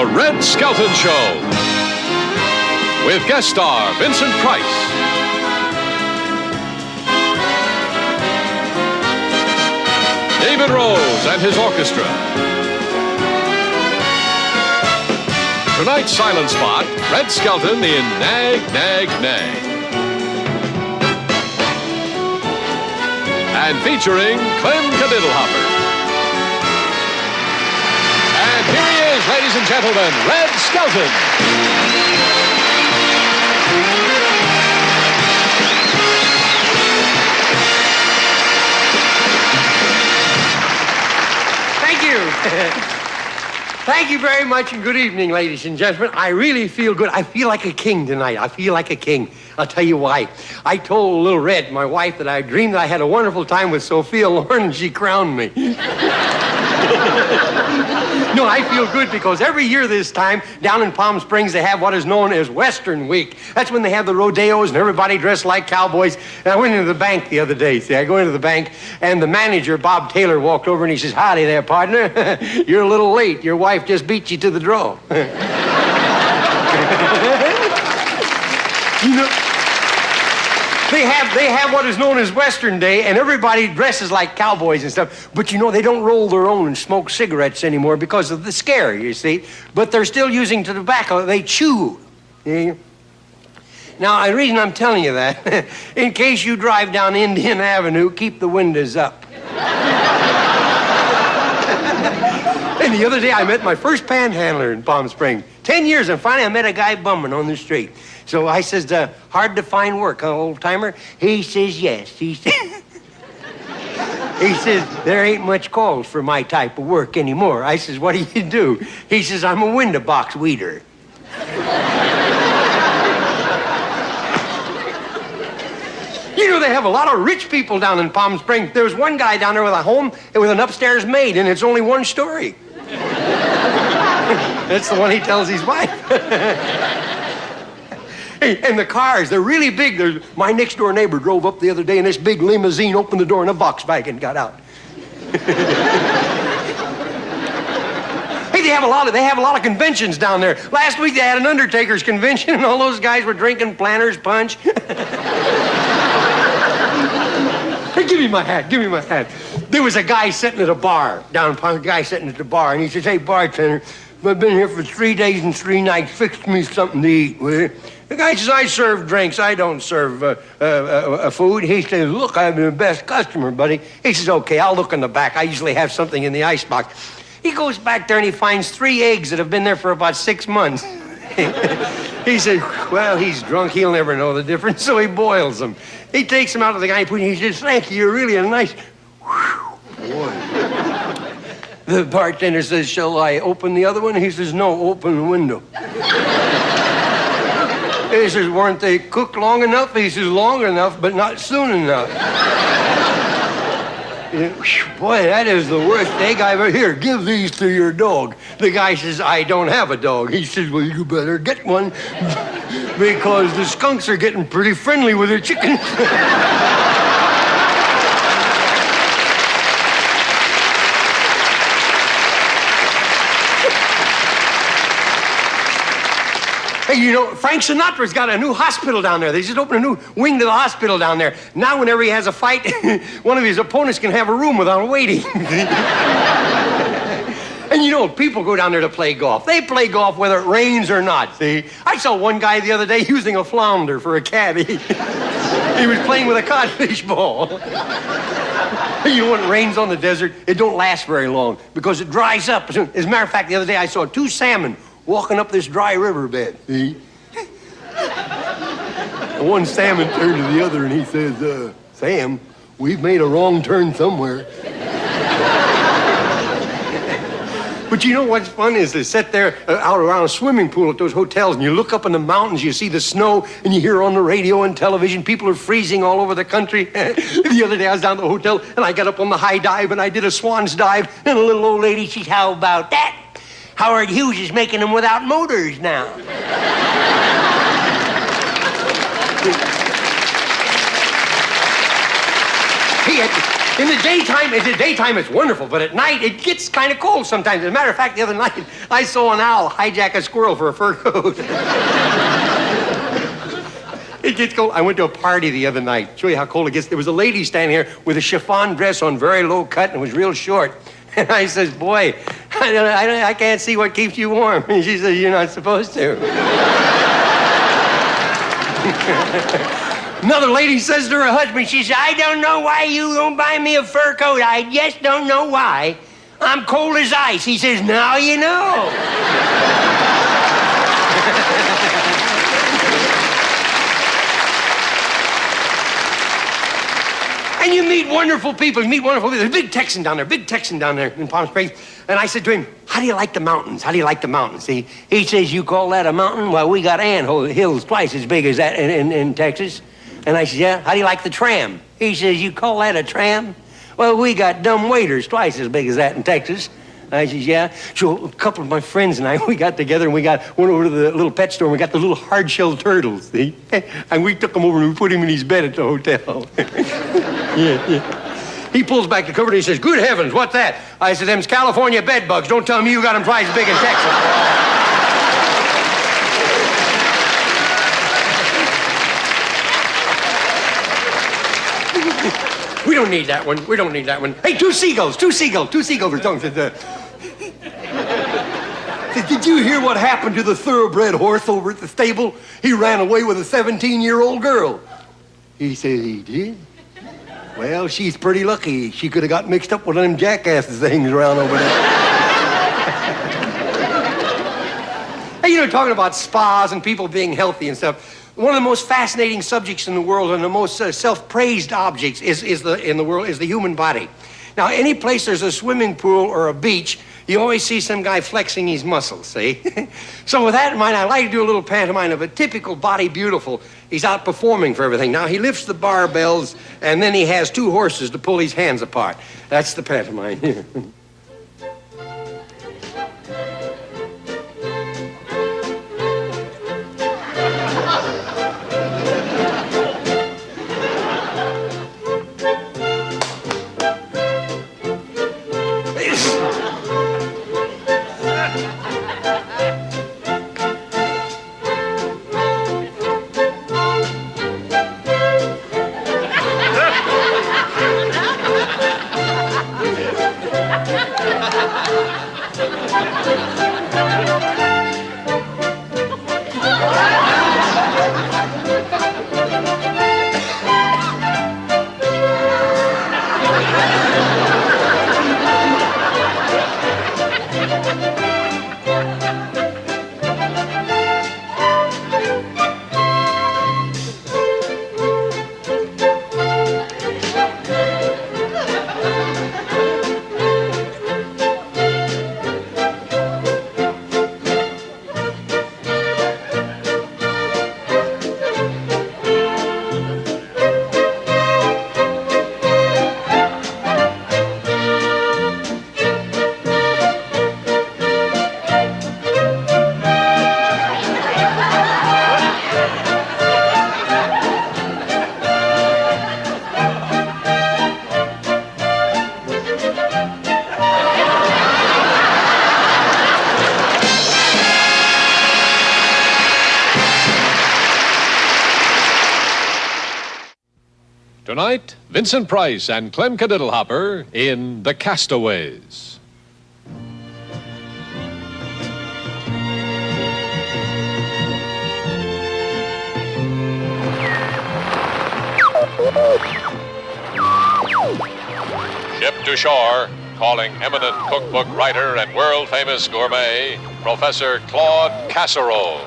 The Red Skelton Show. With guest star Vincent Price. David Rose and his orchestra. Tonight's silent spot, Red Skelton in Nag, Nag, Nag. And featuring Clem Cadiddlehopper. And here he is, ladies and gentlemen, Red Skelton. Thank you. Thank you very much, and good evening, ladies and gentlemen. I really feel good. I feel like a king tonight. I feel like a king. I'll tell you why. I told little Red, my wife, that I dreamed that I had a wonderful time with Sophia Loren, and she crowned me. No, I feel good because every year this time, down in Palm Springs, they have what is known as Western Week. That's when they have the rodeos and everybody dressed like cowboys. And I went into the bank the other day. See, I go into the bank, and the manager, Bob Taylor, walked over and he says, "Howdy there, partner. You're a little late. Your wife just beat you to the draw." You know, they have what is known as Western Day, and everybody dresses like cowboys and stuff. But you know, they don't roll their own and smoke cigarettes anymore because of the scare, you see. But they're still using tobacco. They chew. Yeah. Now, the reason I'm telling you that, in case you drive down Indian Avenue, keep the windows up. And the other day, I met my first panhandler in Palm Springs. 10 years, and finally I met a guy bumming on the street. So I says, hard to find work, huh, old-timer? He says, yes. He says, there ain't much calls for my type of work anymore. I says, what do you do? He says, I'm a window box weeder. You know, they have a lot of rich people down in Palm Springs. There's one guy down there with a home with an upstairs maid, and it's only one story. That's the one he tells his wife. Hey, and the cars, they're really big. My next door neighbor drove up the other day in this big limousine, opened the door, and a Volkswagen got out. Hey, they have a lot of conventions down there. Last week they had an Undertaker's convention, and all those guys were drinking Planters Punch. Hey, give me my hat. There was a guy sitting at a bar, and he says, "Hey, bartender, I've been here for 3 days and 3 nights. Fix me something to eat, will you?" The guy says, "I serve drinks. I don't serve food." He says, "Look, I'm your best customer, buddy." He says, "Okay, I'll look in the back. I usually have something in the icebox." He goes back there and he finds 3 eggs that have been there for about 6 months. He said, "Well, he's drunk. He'll never know the difference," so he boils them. He takes them out to the guy, and he says, "Thank you. You're really a nice..." Boy. The bartender says, "Shall I open the other one?" He says, "No, open the window." He says, "Weren't they cooked long enough?" He says, "Long enough, but not soon enough." Boy, that is the worst egg I've ever... Here, give these to your dog. The guy says, "I don't have a dog." He says, "Well, you better get one because the skunks are getting pretty friendly with their chickens." Hey, you know, Frank Sinatra's got a new hospital down there. They just opened a new wing to the hospital down there. Now, whenever he has a fight, one of his opponents can have a room without waiting. And you know, people go down there to play golf. They play golf whether it rains or not, see? I saw one guy the other day using a flounder for a caddy. He was playing with a codfish ball. You know, when it rains on the desert, it don't last very long because it dries up. As a matter of fact, the other day I saw 2 salmon walking up this dry riverbed, see? One salmon turned to the other and he says, "Sam, we've made a wrong turn somewhere." But you know what's fun is to sit there out around a swimming pool at those hotels, and you look up in the mountains, you see the snow, and you hear on the radio and television, people are freezing all over the country. The other day I was down at the hotel, and I got up on the high dive, and I did a swan's dive, and a little old lady, she said, "How about that? Howard Hughes is making them without motors now." In the daytime, it's wonderful, but at night, it gets kind of cold sometimes. As a matter of fact, the other night, I saw an owl hijack a squirrel for a fur coat. It gets cold. I went to a party the other night. Show you how cold it gets. There was a lady standing here with a chiffon dress on, very low cut, and it was real short. And I says, boy, I can't see what keeps you warm. And she says, you're not supposed to. Another lady says to her husband, she says, I don't know why you don't buy me a fur coat. I just don't know why. I'm cold as ice. He says, now you know. And you meet wonderful people. There's a big Texan down there in Palm Springs. And I said to him, how do you like the mountains? See, he says, you call that a mountain? Well, we got ant hills twice as big as that in Texas. And I said, yeah, how do you like the tram? He says, you call that a tram? Well, we got dumb waiters twice as big as that in Texas. I said, yeah. So a couple of my friends and I, we got together and went over to the little pet store and we got the little hard-shelled turtles, see? And we took him over and we put him in his bed at the hotel. Yeah. He pulls back the cover and he says, good heavens, what's that? I said, them's California bed bugs. Don't tell me you got them twice as big as Texas. We don't need that one. Hey, two seagulls are talking. Said, did you hear what happened to the thoroughbred horse over at the stable? He ran away with a 17-year-old girl. He said he did. Well, she's pretty lucky. She could have got mixed up with them jackasses that hangs around over there. Hey, talking about spas and people being healthy and stuff. One of the most fascinating subjects in the world and the most self-praised objects is the human body. Now, any place there's a swimming pool or a beach, you always see some guy flexing his muscles, see? So with that in mind, I like to do a little pantomime of a typical body beautiful. He's out performing for everything. Now, he lifts the barbells, and then he has two horses to pull his hands apart. That's the pantomime here. Tonight, Vincent Price and Clem Cadiddlehopper in The Castaways. Ship to shore, calling eminent cookbook writer and world-famous gourmet, Professor Claude Casserole.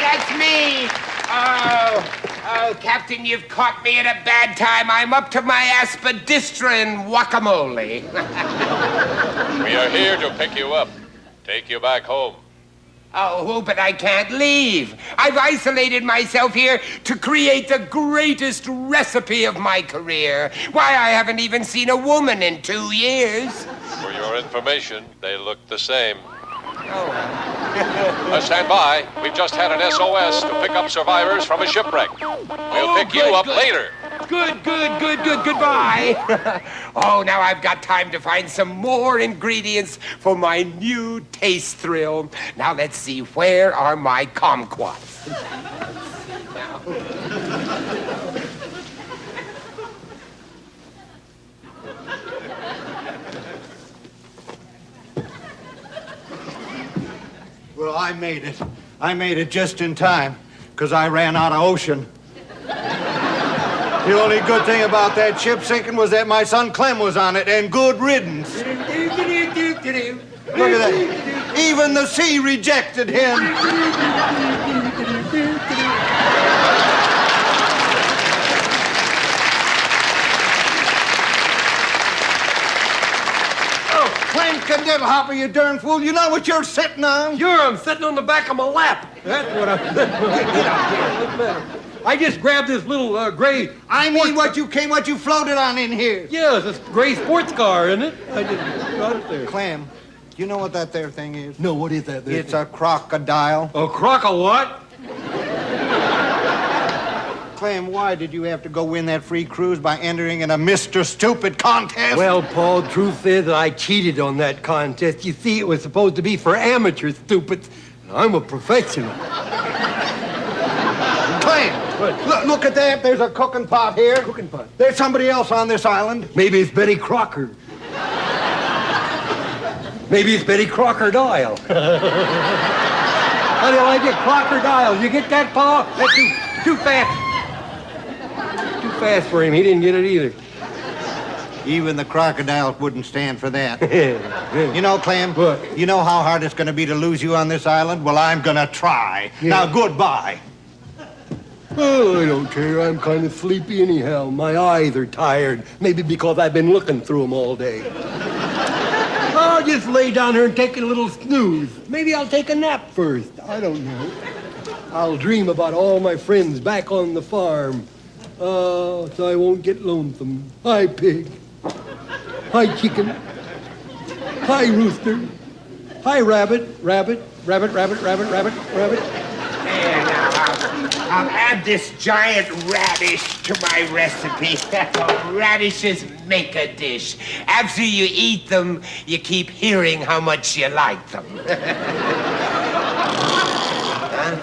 That's me. Oh, Captain, you've caught me at a bad time. I'm up to my aspidistra in guacamole. We are here to pick you up, take you back home. Oh, but I can't leave. I've isolated myself here to create the greatest recipe of my career. Why, I haven't even seen a woman in 2 years. For your information, they look the same. Oh. Stand by. We've just had an SOS to pick up survivors from a shipwreck. We'll pick you up later. Goodbye. Oh, now I've got time to find some more ingredients for my new taste thrill. Now let's see, where are my kumquats? Well, I made it. I made it just in time, because I ran out of ocean. The only good thing about that ship sinking was that my son Clem was on it, and good riddance. Look at that. Even the sea rejected him. Oh, Clem Cadiddle Hopper, you darn fool. You know what you're sitting on? Sure, I'm sitting on the back of my lap. That's what I'm... Get out here. What's the matter? I just grabbed this little gray... I mean what you floated on in here. Yeah, it's this gray sports car, isn't it? I just got it there. Clem, do you know what that there thing is? No, what is that there? It's a crocodile. A croc of what? Clem, why did you have to go win that free cruise by entering in a Mr. Stupid contest? Well, Paul, truth is that I cheated on that contest. You see, it was supposed to be for amateur stupids, and I'm a professional. Clem, look at that. There's a cooking pot here. Cooking pot? There's somebody else on this island. Maybe it's Betty Crocker. Maybe it's Betty Crocodile. How do you like it? Crocodile. You get that, Paul? That's too fast. Too fast for him. He didn't get it either. Even the crocodiles wouldn't stand for that. Yeah. You know, Clem, What? You know how hard it's going to be to lose you on this island? Well, I'm going to try. Yeah. Now, goodbye. Oh, I don't care. I'm kind of sleepy anyhow. My eyes are tired. Maybe because I've been looking through them all day. I'll just lay down here and take a little snooze. Maybe I'll take a nap first. I don't know. I'll dream about all my friends back on the farm. So I won't get lonesome. Hi, pig. Hi, chicken. Hi, rooster. Hi, rabbit. Rabbit. Rabbit, rabbit, rabbit, rabbit, rabbit. There, now, I'll add this giant radish to my recipe. Radishes make a dish. After you eat them, you keep hearing how much you like them. Huh?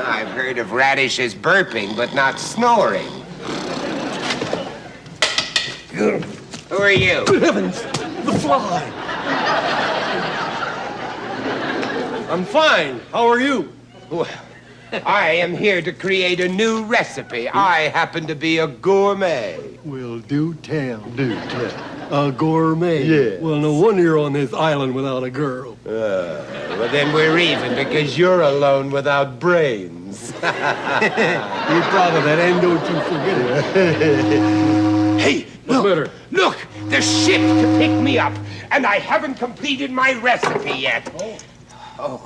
I've heard of radishes burping, but not snoring. Who are you? Good heavens, the fly. I'm fine. How are you? Well, I am here to create a new recipe. I happen to be a gourmet. Well, do tell. A gourmet? Yeah. Well, no wonder you're on this island without a girl. Well, then we're even because you're alone without brains. You're proud of that, and don't you forget it. Hey, look, the ship to pick me up, and I haven't completed my recipe yet. Oh.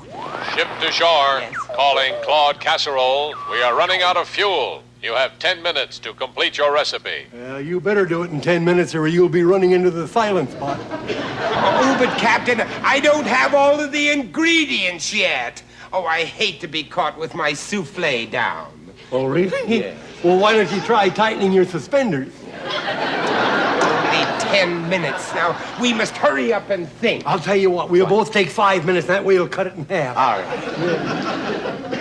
Ship to shore. Yes. Calling Claude Casserole. We are running out of fuel. You have 10 minutes to complete your recipe. You better do it in 10 minutes or you'll be running into the silent spot. Oh, but Captain, I don't have all of the ingredients yet. Oh, I hate to be caught with my souffle down. Oh, really? Yeah. Well, why don't you try tightening your suspenders? Only 10 minutes. Now, we must hurry up and think. I'll tell you what, we'll both take 5 minutes. That way we'll cut it in half. All right.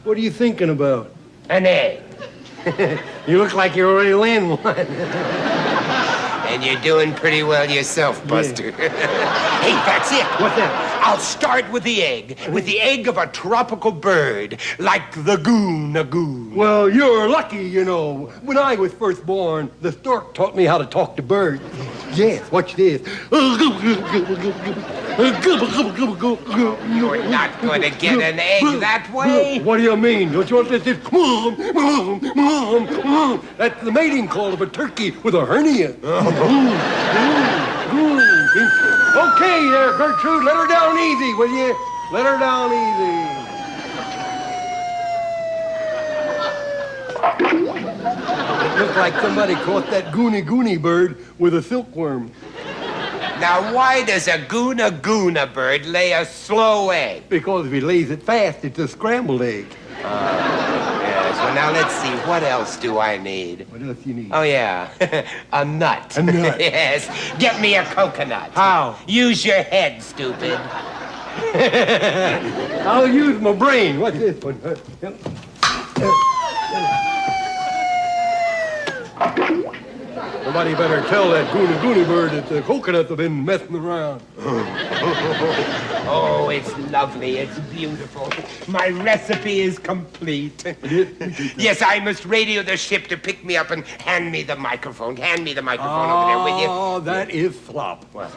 What are you thinking about? An egg. You look like you're already laying one. And you're doing pretty well yourself, Buster. Hey, that's it. What's that? I'll start with the egg of a tropical bird, like the goon. Well, you're lucky, you know. When I was first born, the stork taught me how to talk to birds. Yes, watch this. You're not going to get an egg that way. What do you mean? Don't you want this? That's the mating call of a turkey with a hernia. Okay, there, Gertrude, let her down easy, will you? Let her down easy. It looked like somebody caught that goony bird with a silkworm. Now, why does a goona bird lay a slow egg? Because if he lays it fast, it's a scrambled egg. Yes, well, now let's see. What else do I need? What else you need? Oh, yeah. A nut. A nut. Yes. Get me a coconut. How? Use your head, stupid. I'll use my brain. What's this one? Somebody better tell that goona bird that the coconuts have been messing around. Oh, it's lovely. It's beautiful. My recipe is complete. Yes, I must radio the ship to pick me up and hand me the microphone. Hand me the microphone over there, will you? Oh, that is slop. What?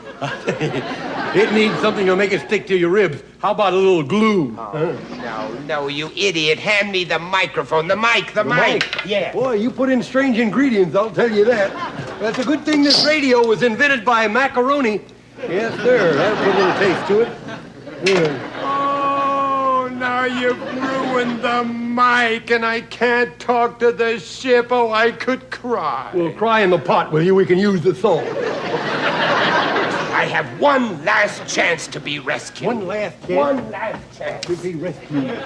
It needs something to make it stick to your ribs. How about a little glue? Oh, no, you idiot. Hand me the microphone. The mic. Yeah. Boy, you put in strange ingredients, I'll tell you that. That's a good thing this radio was invented by macaroni. Yes, sir. That'll put a little taste to it. Yeah. Oh, now you've ruined the mic, and I can't talk to the ship. Oh, I could cry. Well, cry in the pot, will you? We can use the salt. I have one last chance to be rescued. One last chance? One last chance. To be rescued.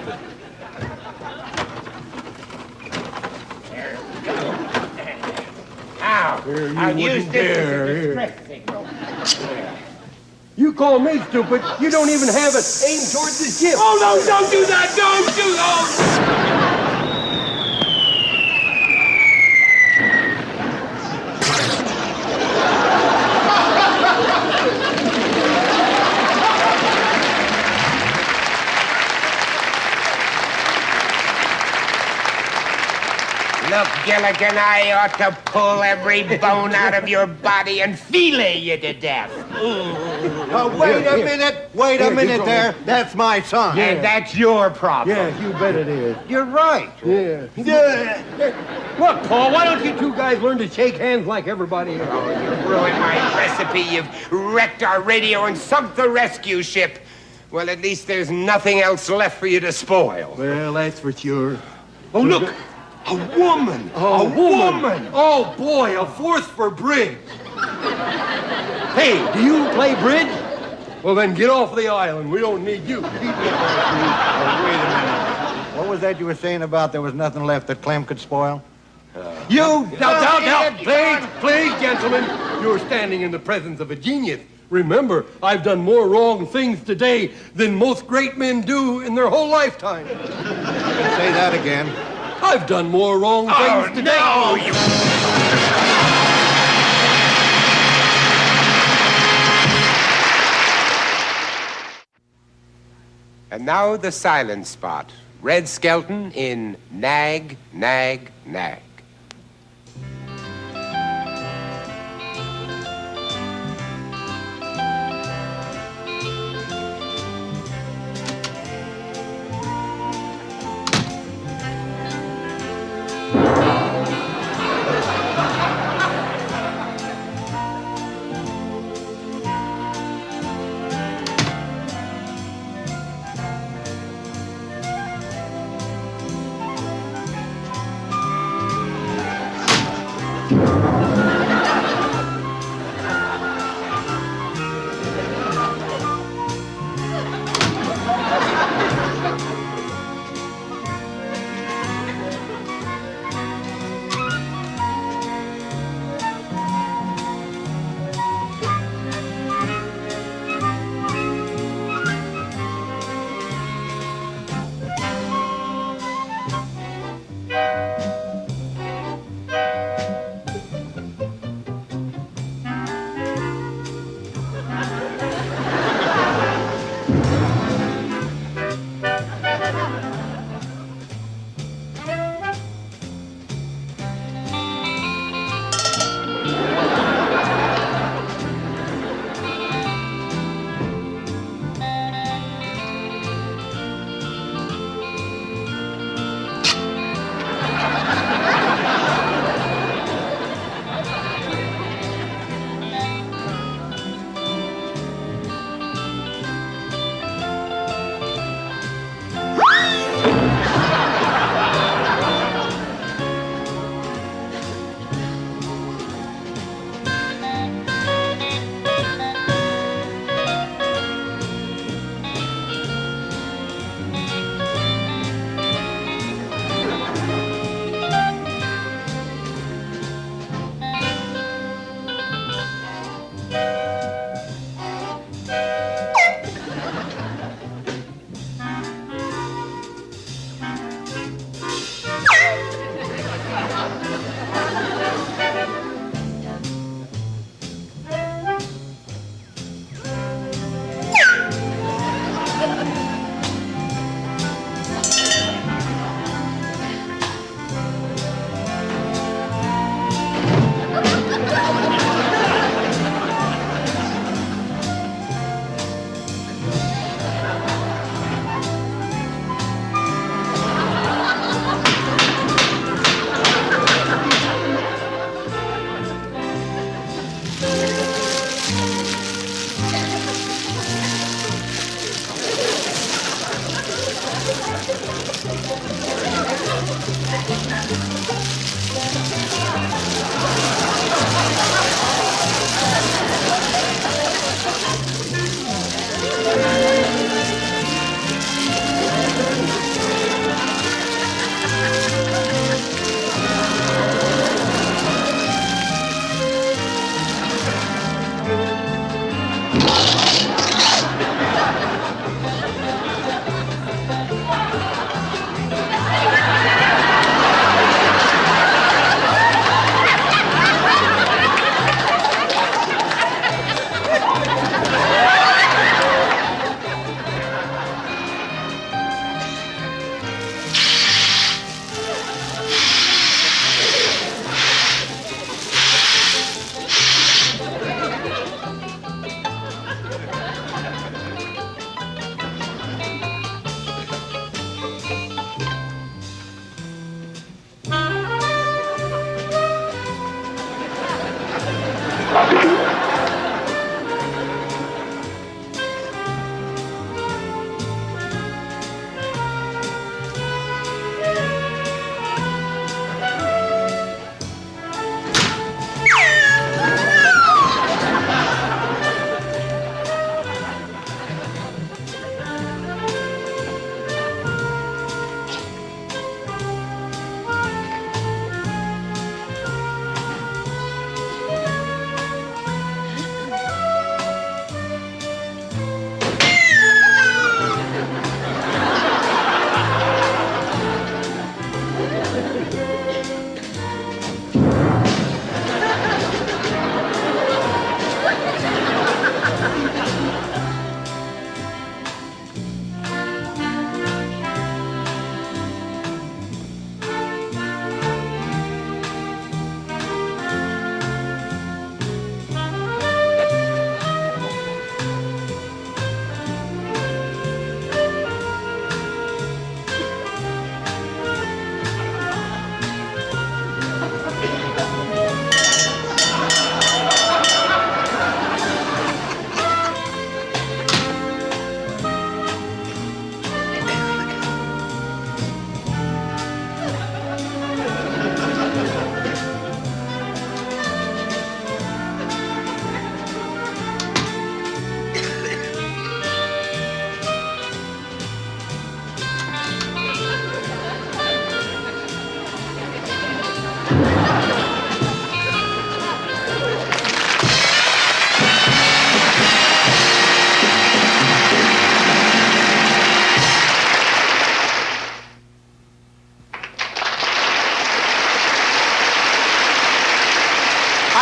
Now, I'll use this as a Here. distress signal. You call me stupid. You don't even have it aimed towards the ship. Oh, no, don't do that. Don't do that. Look, Gilligan, I ought to pull every bone out of your body and fillet you to death. Wait a minute. Wait a minute there. That's my son. And that's your problem. Yeah, you bet it is. You're right. Yeah. Look, Paul, why don't you two guys learn to shake hands like everybody else? Oh, you've ruined my recipe. You've wrecked our radio and sunk the rescue ship. Well, at least there's nothing else left for you to spoil. Well, that's for sure. Oh, look! A woman! A woman! Oh, boy, a fourth for bridge. Hey, do you play bridge? Well, then get off the island. We don't need you. Wait a minute. What was that you were saying about there was nothing left that Clem could spoil? Now, please, gentlemen. You're standing in the presence of a genius. Remember, I've done more wrong things today than most great men do in their whole lifetime. Say that again. I've done more wrong things today. No, you... And now the silent spot. Red Skelton in Nag, Nag, Nag.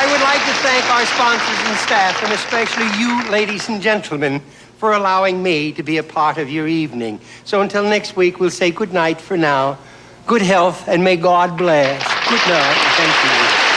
I would like to thank our sponsors and staff, and especially you, ladies and gentlemen, for allowing me to be a part of your evening. So until next week, we'll say good night for now. Good health, and may God bless. Good night. Thank you.